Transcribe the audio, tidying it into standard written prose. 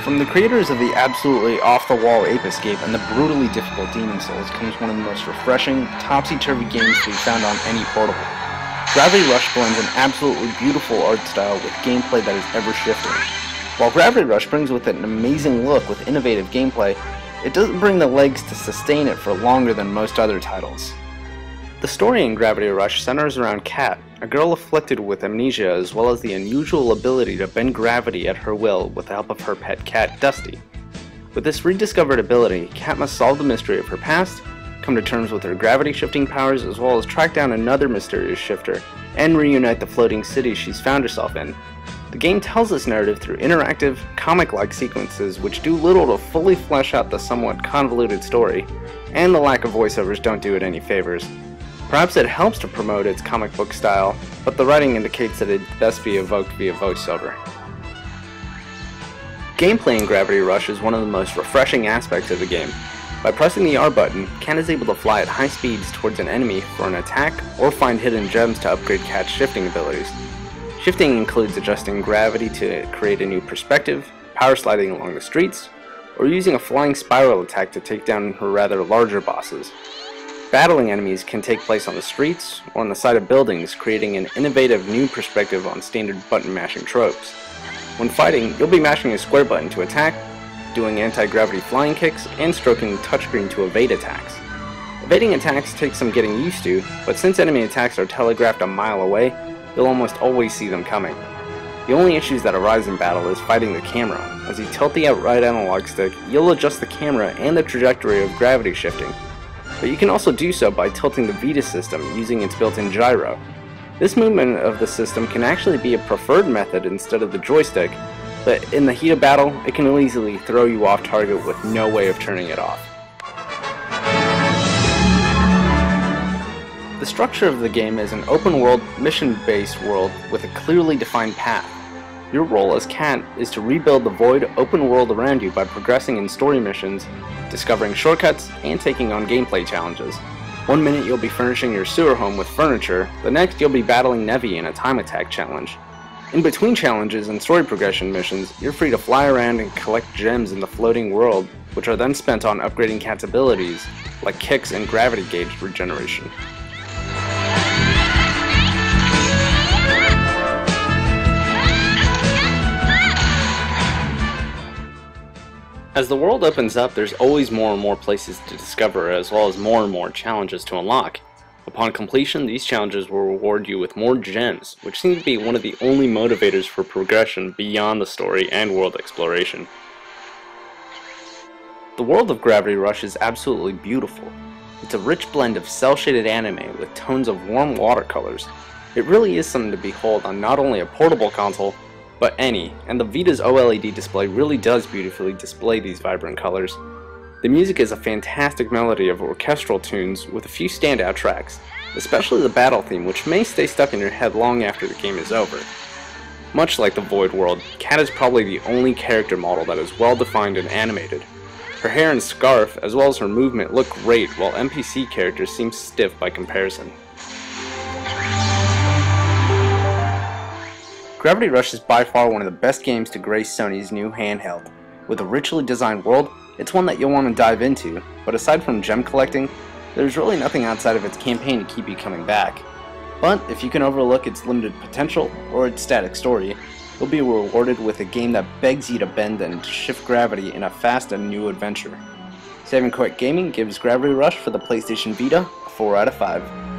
From the creators of the absolutely off-the-wall Ape Escape and the brutally difficult Demon Souls comes one of the most refreshing, topsy-turvy games to be found on any portable. Gravity Rush blends an absolutely beautiful art style with gameplay that is ever-shifting. While Gravity Rush brings with it an amazing look with innovative gameplay, it doesn't bring the legs to sustain it for longer than most other titles. The story in Gravity Rush centers around Kat, a girl afflicted with amnesia as well as the unusual ability to bend gravity at her will with the help of her pet cat, Dusty. With this rediscovered ability, Kat must solve the mystery of her past, come to terms with her gravity shifting powers, as well as track down another mysterious shifter, and reunite the floating city she's found herself in. The game tells this narrative through interactive, comic-like sequences which do little to fully flesh out the somewhat convoluted story, and the lack of voiceovers don't do it any favors. Perhaps it helps to promote its comic book style, but the writing indicates that it best be evoked via voiceover. Gameplay in Gravity Rush is one of the most refreshing aspects of the game. By pressing the R button, Kat is able to fly at high speeds towards an enemy for an attack, or find hidden gems to upgrade Kat's shifting abilities. Shifting includes adjusting gravity to create a new perspective, power sliding along the streets, or using a flying spiral attack to take down her rather larger bosses. Battling enemies can take place on the streets or on the side of buildings, creating an innovative new perspective on standard button mashing tropes. When fighting, you'll be mashing a square button to attack, doing anti-gravity flying kicks, and stroking the touchscreen to evade attacks. Evading attacks takes some getting used to, but since enemy attacks are telegraphed a mile away, you'll almost always see them coming. The only issues that arise in battle is fighting the camera. As you tilt the right analog stick, you'll adjust the camera and the trajectory of gravity shifting. But you can also do so by tilting the Vita system using its built-in gyro. This movement of the system can actually be a preferred method instead of the joystick, but in the heat of battle, it can easily throw you off target with no way of turning it off. The structure of the game is an open-world, mission-based world with a clearly defined path. Your role as Kat is to rebuild the void open world around you by progressing in story missions, discovering shortcuts, and taking on gameplay challenges. One minute you'll be furnishing your sewer home with furniture, the next you'll be battling Nevi in a time attack challenge. In between challenges and story progression missions, you're free to fly around and collect gems in the floating world, which are then spent on upgrading Kat's abilities, like kicks and gravity gauge regeneration. As the world opens up, there's always more and more places to discover, as well as more challenges to unlock. Upon completion, these challenges will reward you with more gems, which seem to be one of the only motivators for progression beyond the story and world exploration. The world of Gravity Rush is absolutely beautiful. It's a rich blend of cel-shaded anime with tones of warm watercolors. It really is something to behold on not only a portable console, but any, and the Vita's OLED display really does beautifully display these vibrant colors. The music is a fantastic melody of orchestral tunes with a few standout tracks, especially the battle theme, which may stay stuck in your head long after the game is over. Much like the Void world, Kat is probably the only character model that is well defined and animated. Her hair and scarf, as well as her movement, look great, while NPC characters seem stiff by comparison. Gravity Rush is by far one of the best games to grace Sony's new handheld. With a richly designed world, it's one that you'll want to dive into, but aside from gem collecting, there's really nothing outside of its campaign to keep you coming back. But if you can overlook its limited potential, or its static story, you'll be rewarded with a game that begs you to bend and shift gravity in a fast and new adventure. Saving Quick Gaming gives Gravity Rush for the PlayStation Vita a 4 out of 5.